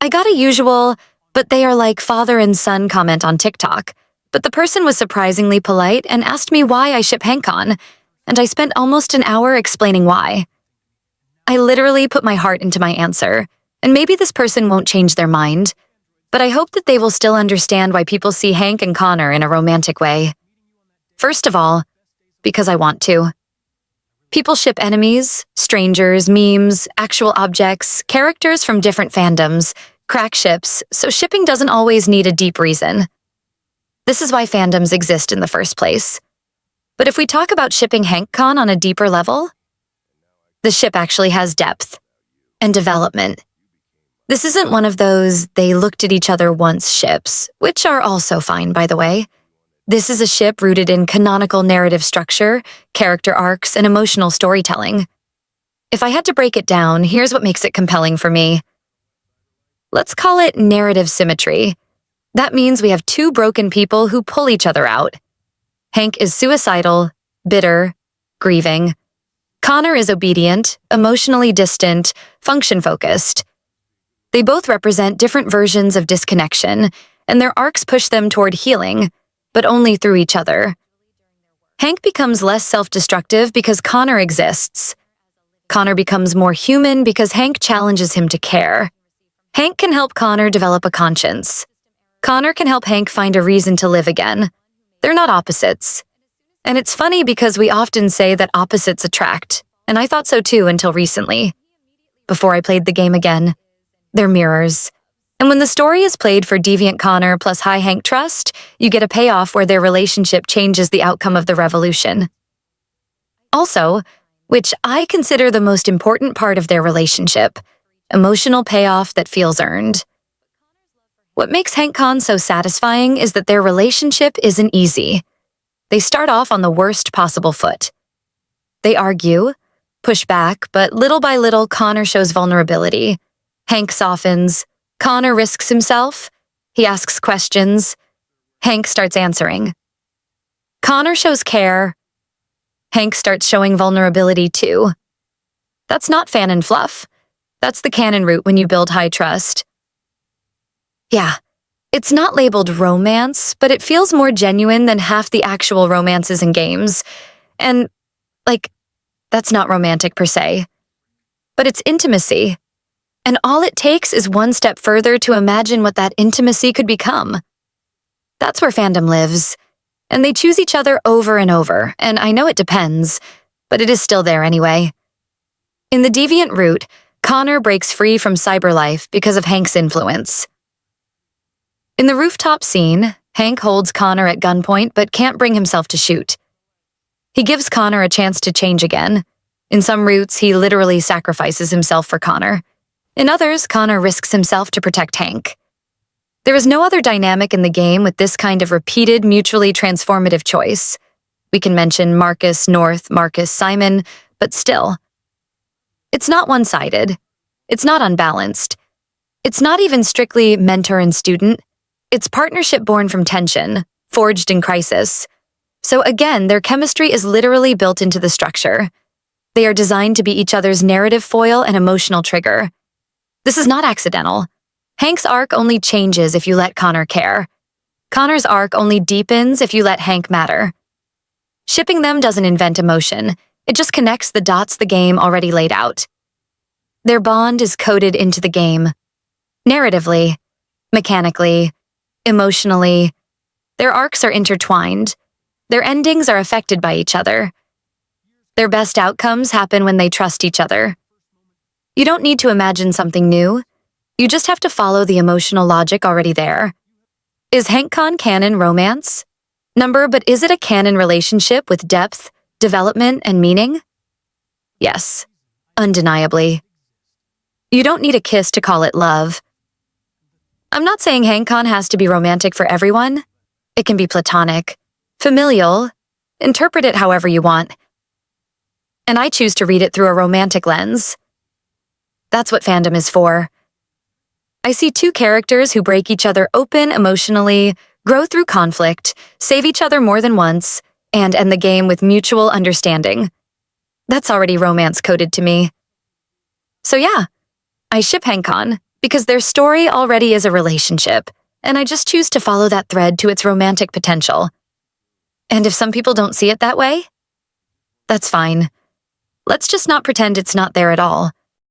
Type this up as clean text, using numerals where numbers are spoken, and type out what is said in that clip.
I got a usual, but they are like father and son comment on TikTok, but the person was surprisingly polite and asked me why I ship HankCon, and I spent almost an hour explaining why. I literally put my heart into my answer, and maybe this person won't change their mind, but I hope that they will still understand why people see Hank and Connor in a romantic way. First of all, because I want to. People ship enemies, strangers, memes, actual objects, characters from different fandoms, crack ships, so shipping doesn't always need a deep reason. This is why fandoms exist in the first place. But if we talk about shipping HankCon on a deeper level, the ship actually has depth and development. This isn't one of those they looked at each other once ships, which are also fine, by the way. This is a ship rooted in canonical narrative structure, character arcs, and emotional storytelling. If I had to break it down, here's what makes it compelling for me. Let's call it narrative symmetry. That means we have two broken people who pull each other out. Hank is suicidal, bitter, grieving. Connor is obedient, emotionally distant, function-focused. They both represent different versions of disconnection, and their arcs push them toward healing, but only through each other. Hank becomes less self-destructive because Connor exists. Connor becomes more human because Hank challenges him to care. Hank can help Connor develop a conscience. Connor can help Hank find a reason to live again. They're not opposites. And it's funny because we often say that opposites attract, and I thought so too until recently. Before I played the game again, they're mirrors. And when the story is played for deviant Connor plus high Hank trust, you get a payoff where their relationship changes the outcome of the revolution. Also, which I consider the most important part of their relationship, emotional payoff that feels earned. What makes HankCon so satisfying is that their relationship isn't easy. They start off on the worst possible foot. They argue, push back, but little by little Connor shows vulnerability. Hank softens. Connor risks himself. He asks questions. Hank starts answering. Connor shows care. Hank starts showing vulnerability too. That's not fan and fluff. That's the canon route when you build high trust. Yeah, it's not labeled romance, but it feels more genuine than half the actual romances in games. And, that's not romantic per se. But it's intimacy. And all it takes is one step further to imagine what that intimacy could become. That's where fandom lives. And they choose each other over and over, and I know it depends, but it is still there anyway. In the deviant route, Connor breaks free from cyberlife because of Hank's influence. In the rooftop scene, Hank holds Connor at gunpoint but can't bring himself to shoot. He gives Connor a chance to change again. In some routes, he literally sacrifices himself for Connor. In others, Connor risks himself to protect Hank. There is no other dynamic in the game with this kind of repeated, mutually transformative choice. We can mention Marcus, North, Marcus, Simon, but still. It's not one-sided. It's not unbalanced. It's not even strictly mentor and student. It's partnership born from tension, forged in crisis. So again, their chemistry is literally built into the structure. They are designed to be each other's narrative foil and emotional trigger. This is not accidental. Hank's arc only changes if you let Connor care. Connor's arc only deepens if you let Hank matter. Shipping them doesn't invent emotion. It just connects the dots the game already laid out. Their bond is coded into the game. Narratively, mechanically, emotionally. Their arcs are intertwined. Their endings are affected by each other. Their best outcomes happen when they trust each other. You don't need to imagine something new. You just have to follow the emotional logic already there. Is HankCon canon romance? But is it a canon relationship with depth, development, and meaning? Yes, undeniably. You don't need a kiss to call it love. I'm not saying HankCon has to be romantic for everyone. It can be platonic, familial, interpret it however you want. And I choose to read it through a romantic lens. That's what fandom is for. I see two characters who break each other open emotionally, grow through conflict, save each other more than once, and end the game with mutual understanding. That's already romance coded to me. So yeah, I ship HankCon because their story already is a relationship, and I just choose to follow that thread to its romantic potential. And if some people don't see it that way, that's fine. Let's just not pretend it's not there at all.